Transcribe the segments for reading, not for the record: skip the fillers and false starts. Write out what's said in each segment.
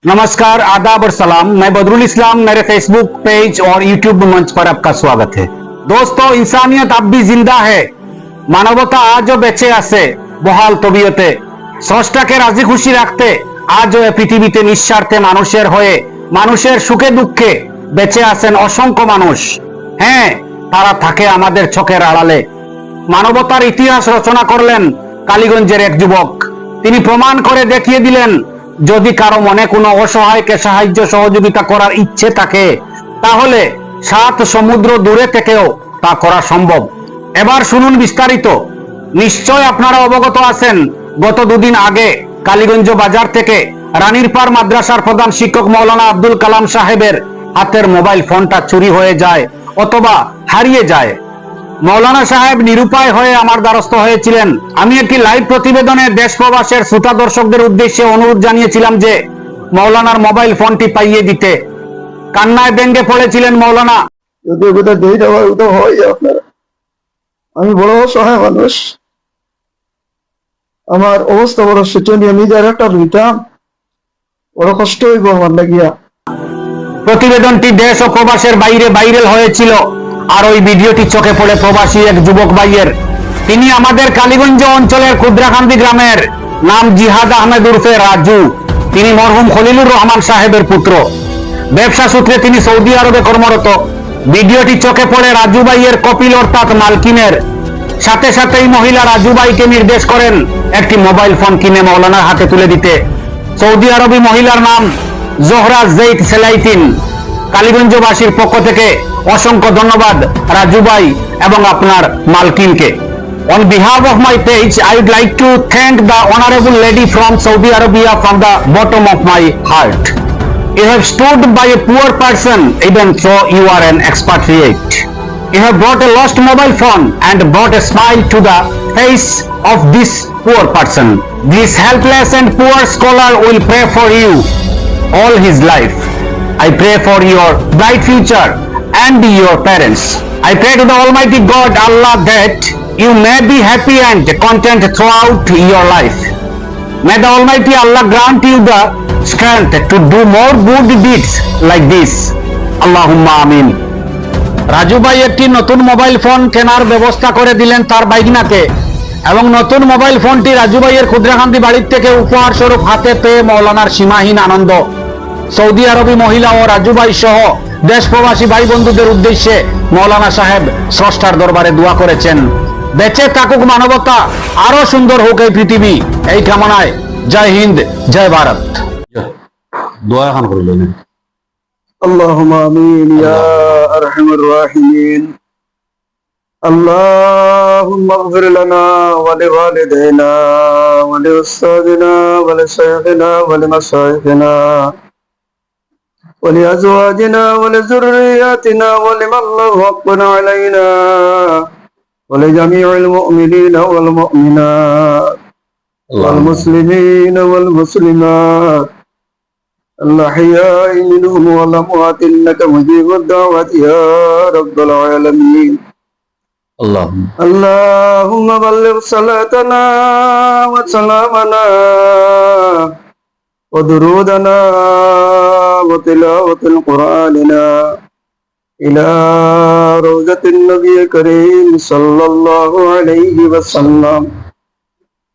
नमस्कार, आदाब और सलाम। मैं बदरुल इस्लाम, मेरे फेसबुक पेज और यूट्यूब मंच पर आपका स्वागत है। दोस्तों, इंसानियत अब भी जिंदा है। मानवता आजও বেঁচে আছে বহাল তবিয়তে। স্রষ্টাকে রাজি খুশি রাখতে আজও এই পৃথিবীতে নিঃস্বার্থে মানুষের হয়ে মানুষের সুখে দুঃখে বেঁচে আছেন অসংখ্য মানুষ। হ্যাঁ, তারা থাকে আমাদের চোখের আড়ালে। মানবতার ইতিহাস রচনা করলেন কালীগঞ্জের এক যুবক। তিনি প্রমাণ করে দেখিয়ে দিলেন, যদি কারো মনে কোনো অসহায়কে সাহায্য সহযোগিতা করার ইচ্ছে থাকে তাহলে 7 সমুদ্র দূরে থেকেও তা করা সম্ভব। এবার শুনুন বিস্তারিত। নিশ্চয় আপনারা অবগত আছেন, গত দুদিন আগে কালীগঞ্জ বাজার থেকে রানীরপাড় মাদ্রাসার প্রধান শিক্ষক মাওলানা আব্দুল কালাম সাহেবের হাতের মোবাইল ফোনটা চুরি হয়ে যায় অথবা হারিয়ে যায়। মৌলানা সাহেব নিরুপায় হয়ে আমার দ্বারস্থ হয়েছিলেন। আমি একটি লাইভ প্রতিবেদনে দেশ প্রবাসের শ্রোতা দর্শকদের উদ্দেশ্যে অনুরোধ জানিয়েছিলাম যে মৌলানার মোবাইল ফোনটি পাইয়ে দিতে। কান্নায় ব্যঙ্গে পড়েছিলেন মৌলানা। আমি বড় অসহায় মানুষ, আমার অবস্থা বড় শোচনীয়, নিজের একটা রুইতাম বড় কষ্ট হইব আমার লাগিয়া। প্রতিবেদনটি দেশ ও প্রবাসের বাইরে ভাইরাল হয়েছিল, আর ওই ভিডিওটি চোখে পড়ে প্রবাসী এক যুবক ভাইয়ের। তিনি আমাদের কালীগঞ্জ অঞ্চলের কুদ্রাকান্দি গ্রামের, নাম জিহাদ আহমেদ উর্ফে রাজু। তিনি মরহুম খলিলুর রহমান সাহেবের পুত্র। ব্যবসা সূত্রে তিনি সৌদি আরবে কর্মরত। ভিডিওটি চোখে পড়ে রাজু ভাইয়ের কপিল অর্থাৎ মালকিনের। সাথে সাথেই মহিলা রাজু ভাইকে নির্দেশ করেন একটি মোবাইল ফোন কিনে মৌলানার হাতে তুলে দিতে। সৌদি আরবি মহিলার নাম জোহরা জেইদ সেলাইতিন। কালীগঞ্জবাসীর পক্ষ থেকে অসংখ্য ধন্যবাদ রাজু ভাই এবং আপনার মালকিনকে। On behalf of my page, I would like to thank the honorable lady from Saudi Arabia from the bottom of my heart. You have stood by a poor person even though you are an expatriate. You have brought a lost mobile phone and brought a smile to the face of this poor person. This helpless and poor scholar will pray for you all his life. I pray for your bright future and your parents. I pray to the Almighty God Allah that you may be happy and content throughout your life. May the Almighty Allah grant you the strength to do more good deeds like this. Allahumma amin. Raju ভাই একটি নতুন mobile phone কেনার ব্যবস্থা করে দিলেন তার ভাইগনাকে, এবং নতুন মোবাইল ফোনটি রাজু ভাইয়ের কুদ্রাকান্দি বাড়ির থেকে উপহার স্বরূপ হাতে পেয়ে মৌলানার সীমাহীন আনন্দ। সৌদি আরবি মহিলা ও রাজু ভাই সহ দেশ প্রবাসী ভাই বন্ধুদের উদ্দেশ্যে মৌলানা সাহেব স্রষ্টার দরবারে দোয়া করেছেন, বেঁচে থাকুক মানবতা, আরো সুন্দর হোক এই পৃথিবী। এই কামনায় জয় হিন্দ, জয় ভারত। দোয়া এখন করলেন। আল্লাহুম্মা আমিন ইয়া আরহামার রাহিমিন। আল্লাহুম্মা ইগফির লানা ওয়া লিওয়ালিদাইনা ওয়া লিউস্তাদিনা ওয়া লিশাইখিনা ওয়া লিমাশাইখিনা ولأزواجنا ولذرياتنا ولمن له حق علينا ولجميع المؤمنين والمؤمنات والمسلمين والمسلمات الأحياء منهم والأموات إنك مجيب الدعوات يا رب العالمين. اللهم بلغ صلاتنا وسلامنا ودرودنا وتلاوة قرآننا إلى روضة النبي الكريم صلى الله عليه وسلم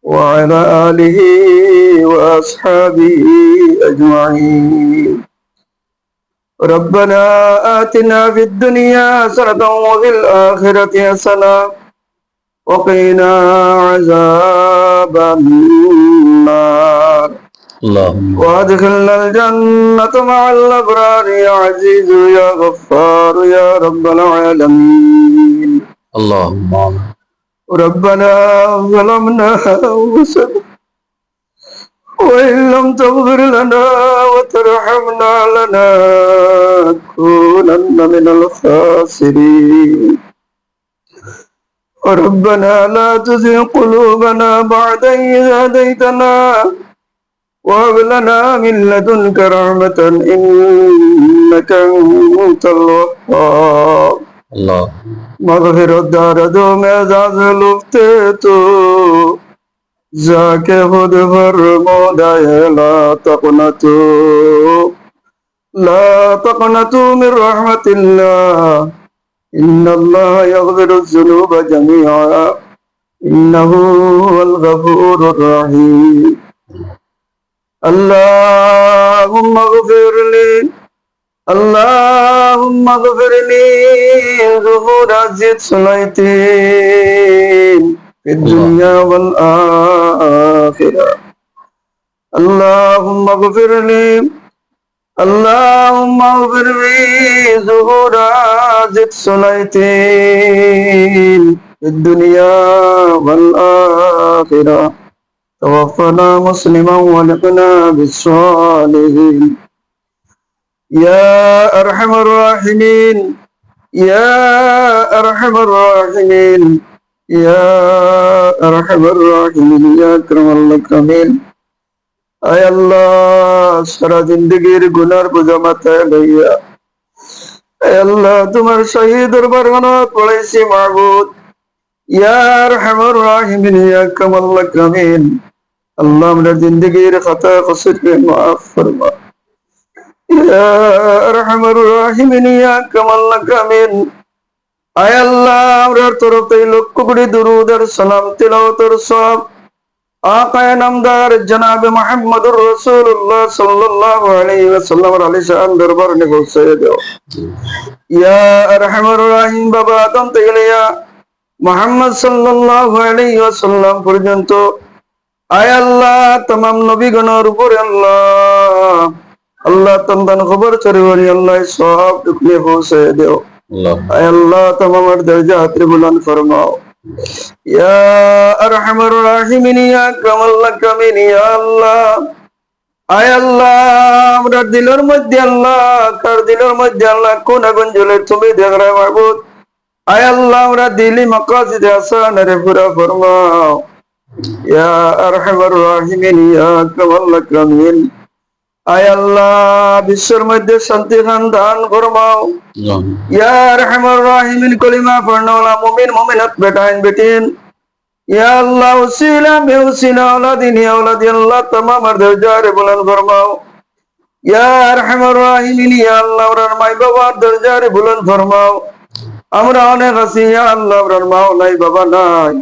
وعلى آله وأصحابه أجمعين. ربنا آتنا في الدنيا حسنة وفي الآخرة حسنة وقنا عذاب النار. وادخلنا الجنة مع الأبرار يا عزيز يا غفار يا رب العالمين. اللهم ربنا ظلمنا أنفسنا وإن لم تغفر لنا وترحمنا لنكونن من الخاسرين. ربنا لا تزغ قلوبنا بعد إذ هديتنا وهب لنا من لدنك رحمة إنك أنت الوهاب. مغفرت دار دو میں اعزاز لفتے تو जाके खुद फरमोदाए ला तकनतु मिर रहमतिल्लाह इन्नल्लाह यगफिरु ज़ुनूब जमीआ इन्नहु हुवल गफूरुर रहीम अल्लाहुम्मा गफिरली अल्लाहुम्मा गफिरली ज़ुहूरा ज़िद सुनैतीन फिद दुनिया वल आखिरा अल्लाहुम्मा गफिरली اللهم اغفر لي ظهور زد سنيتين في الدنيا والآخرة توفنا مسلما ولقنا بالصالحين يا أرحم الراحمين يا أرحم الراحمين يا أرحم الراحمين يا أكرم الأكرمين आय अल्लाह सारा जिंदगीर गुनार बोझा माথায় লইয়া आय अल्लाह तुम्हार शाही दरबार पड़ाইছি माबूद या अरहमर राहिमीन या कमल अकरमीन अल्लाह हमरा जिंदगीर खता कसूर के माफ फरमा या अरहमर राहिमीन या कमल अकरमीन आय अल्लाह हमर तरफ থেকে লক্ষ কোটি দরুদ আর সালাম তিলাওয়াতের সওয়াব आकाए नामदार जनाब मोहम्मदुर रसूलुल्लाह सल्लल्लाहु अलैहि वसल्लम आलिशान दरबार ने पहुंचे दो या अरहमर रहीम बाबा आदम থেকে मोहम्मद सल्लल्लाहु अलैहि वसल्लम পর্যন্ত आय अल्लाह तमाम नबीगणের উপরে अल्लाह अल्लाह तंदन खबर चरवरी अल्लाह सब टुकड़े पहुंचे दो आय अल्लाह तमाम दर्जात बुलंद फरमाओ या अरहमर राहिमीन या कमल अकरमीन या अल्लाह आय अल्लाह हमरा दिलेर मध्य अल्लाह कर दिलेर मध्य अल्लाह कोन आগুন জ্বলে তুমি দেখ রে মাবুদ आय अल्लाह हमरा दिली मकासद हसन रे पूरा फरमाओ या अरहमर राहिमीन या कमल अकरमीन आय अल्लाह विश्वर मध्य शांति खान दान फरमाओ या अरहमर राहिमीन कलिमा पढ़ने वाला मोमिन मोमिनत बेटाइन बेटीन या अल्लाह उसीला में उसीना औलादीन या औलादी अल्लाह तमाम दर्जा रे बुलंद फरमाओ या अरहमर राहिमीन या अल्लाह और माई बाबा दर्जा रे बुलंद फरमाओ আমরা অনেক আছি या अल्लाह और माओ নাই বাবা নাই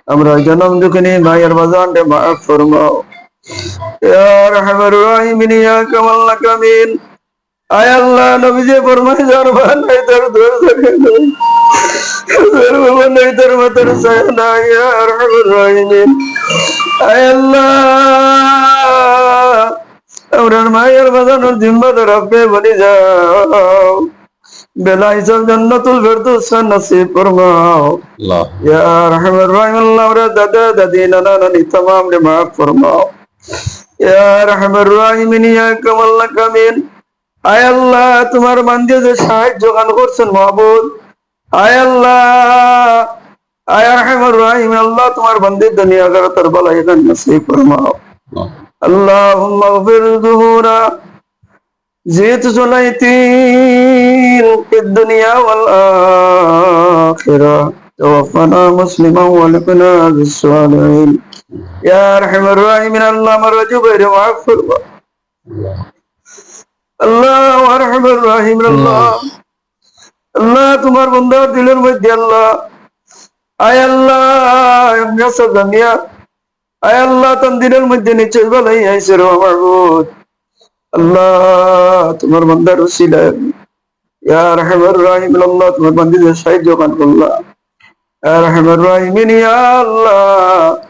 আমরা জন্ম দুঃখিনী মায়ের বাজান রে মাফ ফরমাও या अरहमर राहिमीन या कमल अकरमीन आय अल्लाह नबी जे फरमाए जार भाई तर दूर सके दर बाबा नहीं तर मतर सना या अरहमर राहिमीन आय अल्लाह औरन मायर बदन और जिम्मत रब्बे बनी जाओ बेला हिसाब जन्नतुल फिरदौस नसीब फरमाओ या अरहमर राहिमीन अल्लाह और दादा दादी नाना नानी तमाम ने माफ फरमाओ या अरहमर राहिमीन या कमल अकरमीन आय अल्लाह तुम्हार बंदे जो साহায্য গান করছেন মাবুদ आय अल्लाह आय अरहमर राहिमीन अल्लाह तुम्हार बंदे दुनिया का तरबला ये नसीब फरमाओ अल्लाहुम्मा ग़फिर ज़ुहूरा ज़िद सुनैतीन फिद दुनिया वल आखिरा तवफ़्फ़ना मुस्लिमन वल्क़ना बिस्सालिहीन या अरहमर राहिमीन अल्लाह मरजू बेरे माफ फरमा अल्लाह अरहमर राहिमीन अल्लाह अल्लाह तुम्हार बंदा दिलेर मध्य अल्लाह आय अल्लाह नसा दुनिया आय अल्लाह तुम दिलेर मध्य नीचे भलाई ऐसे रो माबूद अल्लाह तुम्हार बंदा रसीला या अरहमर राहिमीन अल्लाह तुम्हार बंदे से साहिब जोगान अल्लाह या अरहमर राहिमीन या अल्लाह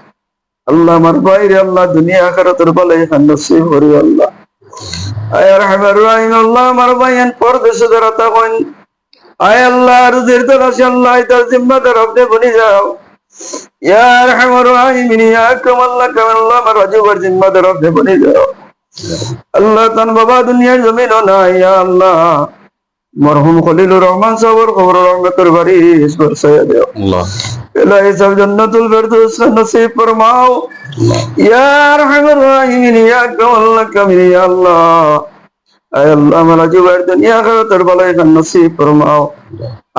अल्लाह मर भाई अल्लाह दुनिया आखिरत भलाई नसीब करी अल्लाह आय अरहमर राहिमीन अल्लाह मर भाई परदेश दरता कोन आय अल्लाह रुजिर तलाश अल्लाह इधर जिम्मेदार अपने बनी जाओ या अरहमर राहिमीन या कमल अकरमीन अल्लाह मर रजूबर जिम्मेदार अपने बनी जाओ अल्लाह तन बाबा दुनिया जमीन ना या अल्लाह मरहुम खलीलुर रहमान साहब खबर रहमतुर बारी इस पर सया दे अल्लाह इलाही सब जन्नतुल फिरदौस नसीब फरमाओ या अरहमर राहिमीन या कमल अकरमीन या अल्लाह आय अल्लाह मला जुबार दुनिया का तरबला नसीब फरमाओ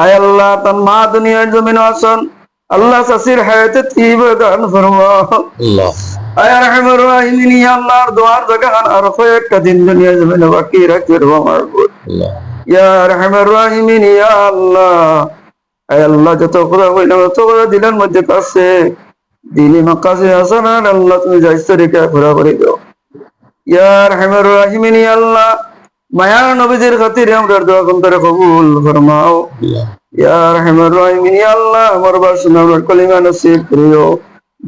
आय अल्लाह तन मा दुनिया जमीन आसन আল্লাহ চাচির হায়াতে তৈবা দান ফরমাও। আল্লাহ আয় আরহামার রাহিমিন, ইয়া আল্লাহর দোয়ার জাগান আর কয়েকটা দিন দুনিয়া জমিনে বাকি রাখবে রব মাহবুব। আল্লাহ ইয়া আরহামার রাহিমিন, ইয়া আল্লাহ, আয় আল্লাহ যত কথা কইলাম তত কথা দিলের মধ্যে আছে দিনী মাকাসে হাসানাত আল্লাহ তুমি যাইছ তরিকা পুরা করে দাও। ইয়া আরহামার রাহিমিন, ইয়া আল্লাহ, মায়ার নবীজির খাতিরে আমরা দোয়া করে কবুল ফরমাও। আল্লাহ ইয়া আরহামার রাহিমিন, ইয়া আল্লাহ, আমার বাসনা আমার কলিমা নসিব করিও।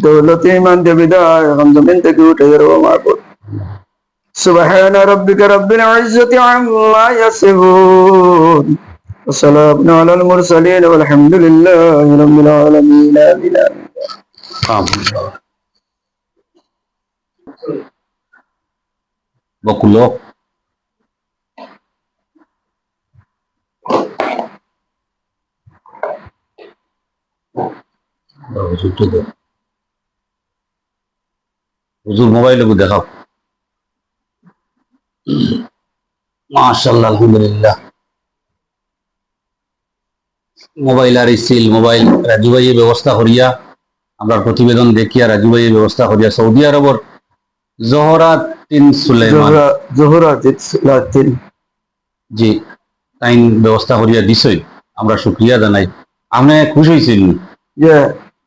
দৌলতে ইমান দে বিদায় এখন জমিন থেকে উঠে যাবো মাহবুব। সুবহান রাব্বিকা রাব্বিল ইজ্জাতি আম্মা ইয়াসিফুন ওয়া সালামুন আলাল মুরসালিন ওয়ালহামদুলিল্লাহি রাব্বিল আলামিন। আমিন। বকুলো হুজুর মোবাইল দেখাও। মাশাআল্লাহ, আলহামদুলিল্লাহ। মোবাইল আর ইসিল মোবাইল রাজু ভাইয়ের ব্যবস্থা করিয়া আমরা প্রতিবেদন দেখিয়া রাজু ভাইয়ের ব্যবস্থা করিয়া সৌদি আরবর জোহরাতিন সুলাইমান জোহরাতিন জি তাইন ব্যবস্থা করিয়া দিছই, আমরা শুকরিয়া জানাই। আপনি খুশি হয়েছেন? যে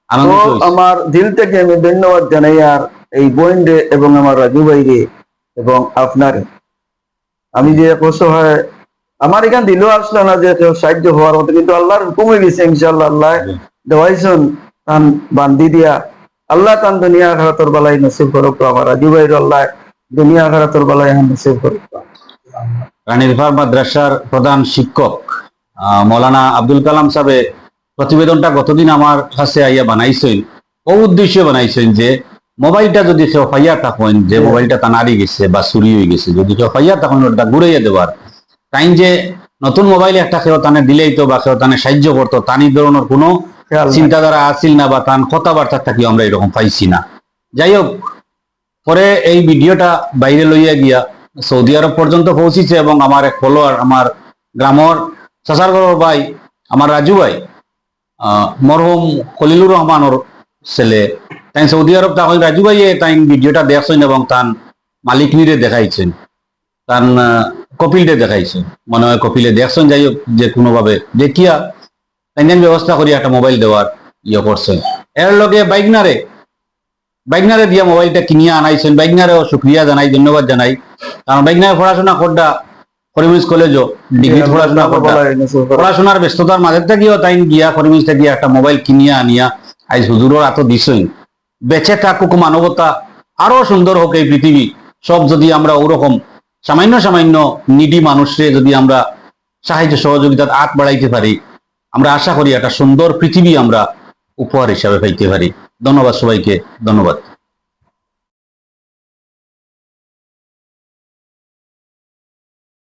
আনন্দিত তো হয়েছেন? আমার দিল থেকে আমি ধন্যবাদ জানাই আর এই বোনরে এবং আমার রাজু ভাইরে এবং আপনার। আমি যে অসহায় আমার এখান দিলেও আসলো না যে কেউ সাহায্য হওয়ার মতো, কিন্তু আল্লাহর হুকুম হয়ে গেছে ইনশাআল্লাহ। আল্লাহ দেওয়াইছেন তান বান্ধি দিয়া আল্লাহ তান দুনিয়া আখিরাতের বালাই নসিব করুক। আমার রাজু ভাইর আল্লাহ দুনিয়া আখিরাতের বালাই নসিব করুক। রানীরফার মাদ্রাসার প্রধান শিক্ষক মৌলানা আব্দুল কালাম সাহেব প্রতিবেদনটা গতদিন আমার কাছে আইয়া বানাইছেন। ও উদ্দেশ্যে বানাইছেন যে মোবাইলটা যদি কেউ পাইয়া থাকেন, যে মোবাইলটা তা নাড়ি গেছে বা চুরি হয়ে গেছে, যদি কেউ পাইয়া থাকেন ওটা ঘুরাইয়া দেওয়ার তাই যে নতুন মোবাইল একটা কেউ তানে দিলেই তো বা কেউ তানে সাহায্য করতো, তানি ধরনের কোনো চিন্তাধারা আসিল না বা তান কথাবার্তা থাকি আমরা এরকম পাইছি না। যাই হোক, পরে এই ভিডিওটা বাইরে লইয়া গিয়া সৌদি আরব পর্যন্ত পৌঁছিছে এবং আমার এক ফলোয়ার, আমার গ্রামর সাসারগড় ভাই, আমার রাজু ভাই, মরহুম খলিলুর রহমানের ছেলে, তাই সৌদি আরব তখন রাজু ভাইয়ে তাই ভিডিওটা দেখছেন এবং তান মালিক নিরে দেখাইছেন, তান কপিলরে দেখাইছেন, মনে হয় কপিলে দেখছেন। যাই হোক, যে কোনোভাবে দেখিয়া তাই ব্যবস্থা করি একটা মোবাইল দেওয়ার ইয়ে করছেন। এর লগে বাইকনারে দিয়া মোবাইলটা কিনিয়া আনাইছেন। বাইকনারেও শুক্রিয়া জানাই, ধন্যবাদ জানাই। কারণ বাইকনারে পড়াশোনা করডা করিমগঞ্জ কলেজও ডিগ্রি পড়াশোনা করডা পড়াশোনার ব্যস্ততার মাঝে থাকিও তাই গিয়া করিমগঞ্জ থেকে একটা মোবাইল কিনিয়া আনিয়া আজ হুজুরের এত দিছই। বেঁচে থাকুক মানবতা, আরো সুন্দর হোক এই পৃথিবী। সব যদি আমরা ওরকম সামান্য সামান্য নিডি মানুষকে যদি আমরা সাহায্য সহযোগিতার হাত বাড়াইতে পারি, আমরা আশা করি একটা সুন্দর পৃথিবী আমরা উপহার হিসাবে পাইতে পারি। ধন্যবাদ সবাইকে, ধন্যবাদ।